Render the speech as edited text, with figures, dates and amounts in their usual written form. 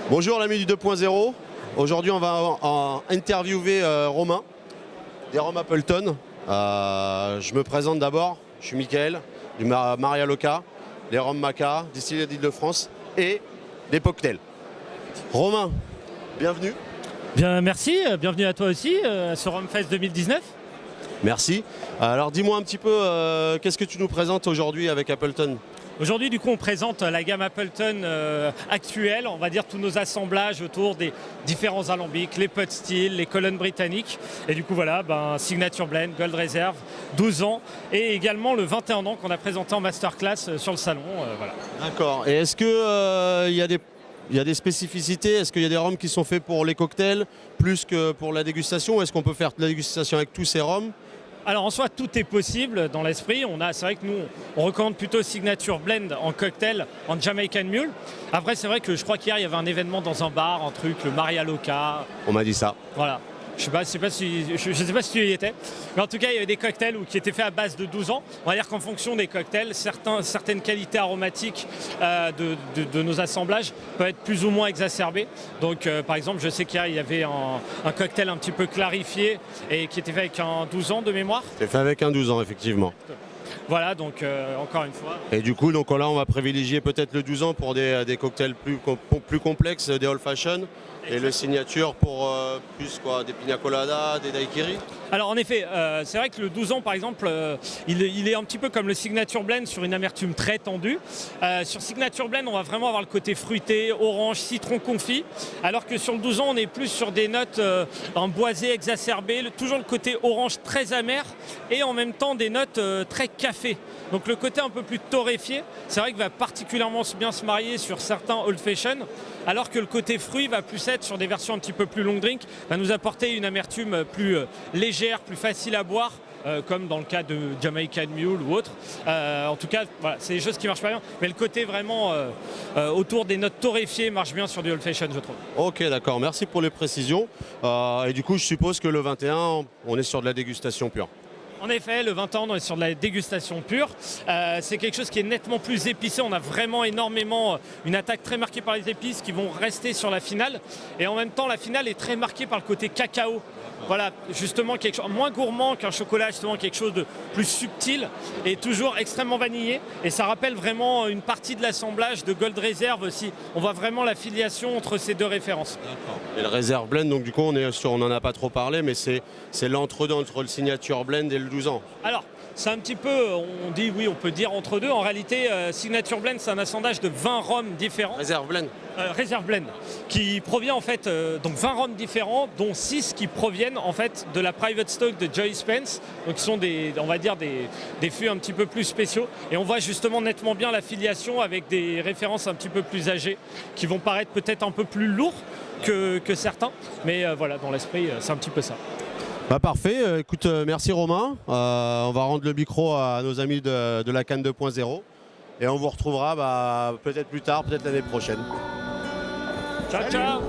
Bonjour l'ami du 2.0. Aujourd'hui on va interviewer Romain des Rhum Appleton. Je me présente d'abord, je suis Mickaël du Maria Loca, les Rhum Maca, distillerie d'Île-de-France et des cocktails. Romain, bienvenue. Bien, merci, bienvenue à toi aussi à ce Rhumfest 2019. Merci. Alors dis-moi un petit peu, qu'est-ce que tu nous présentes aujourd'hui avec Appleton ? Aujourd'hui, du coup, on présente la gamme Appleton actuelle, on va dire tous nos assemblages autour des différents alambics, les pot still, les colonnes britanniques. Et du coup, voilà, Signature Blend, Gold Reserve, 12 ans, et également le 21 ans qu'on a présenté en masterclass sur le salon. Voilà. D'accord. Et est-ce que il y a des spécificités? Est-ce qu'il y a des rhums qui sont faits pour les cocktails plus que pour la dégustation? Est-ce qu'on peut faire de la dégustation avec tous ces rhums? Alors en soi, tout est possible dans l'esprit. C'est vrai que nous, on recommande plutôt Signature Blend en cocktail, en Jamaican Mule. Après, c'est vrai que je crois qu'hier, il y avait un événement dans un bar, un truc, le Maria Loca. On m'a dit ça. Voilà. Je sais pas si tu y étais. Mais en tout cas, il y avait des cocktails qui étaient faits à base de 12 ans. On va dire qu'en fonction des cocktails, certaines qualités aromatiques de nos assemblages peuvent être plus ou moins exacerbées. Donc, par exemple, je sais qu'il y avait un cocktail un petit peu clarifié et qui était fait avec un 12 ans de mémoire. C'est fait avec un 12 ans, effectivement. Voilà, donc encore une fois. Et du coup, donc là, on va privilégier peut-être le 12 ans pour des cocktails plus complexes, des old fashion. Et le signature pour plus quoi, des pina colada, des daiquiri. Alors en effet, c'est vrai que le 12 ans par exemple, il est un petit peu comme le Signature Blend sur une amertume très tendue. Sur Signature Blend, on va vraiment avoir le côté fruité, orange, citron confit, alors que sur le 12 ans, on est plus sur des notes en boisé exacerbé, toujours le côté orange très amer et en même temps des notes très café. Donc le côté un peu plus torréfié, c'est vrai qu'il va particulièrement bien se marier sur certains old fashion, alors que le côté fruit va plus être sur des versions un petit peu plus long drink, va nous apporter une amertume plus légère, plus facile à boire, comme dans le cas de Jamaican Mule ou autre. En tout cas, voilà, c'est des choses qui marchent pas bien, mais le côté vraiment autour des notes torréfiées marche bien sur du old fashion, je trouve. Ok, d'accord, merci pour les précisions. Et du coup, je suppose que le 21, on est sur de la dégustation pure. En effet, le 20 ans, on est sur de la dégustation pure. C'est quelque chose qui est nettement plus épicé. On a vraiment énormément une attaque très marquée par les épices qui vont rester sur la finale. Et en même temps, la finale est très marquée par le côté cacao. Voilà, justement, quelque chose moins gourmand qu'un chocolat, justement quelque chose de plus subtil et toujours extrêmement vanillé. Et ça rappelle vraiment une partie de l'assemblage de Gold Reserve aussi. On voit vraiment la filiation entre ces deux références. D'accord. Et le Reserve Blend, donc du coup, on n'en a pas trop parlé, mais c'est l'entre-deux entre le Signature Blend et le 12 ans. Alors, c'est un petit peu, on dit oui, on peut dire entre deux. En réalité, Signature Blend, c'est un assemblage de 20 rhums différents. Reserve Blend. Reserve Blend, qui provient en fait, donc 20 rhums différents, dont 6 qui proviennent en fait de la private stock de Joy Spence, donc qui sont on va dire des fûts un petit peu plus spéciaux. Et on voit justement nettement bien l'affiliation avec des références un petit peu plus âgées, qui vont paraître peut-être un peu plus lourds que certains, mais voilà, dans l'esprit, c'est un petit peu ça. Bah parfait, écoute, merci Romain. On va rendre le micro à nos amis de la Cannes 2.0 et on vous retrouvera peut-être plus tard, peut-être l'année prochaine. Ciao, ciao.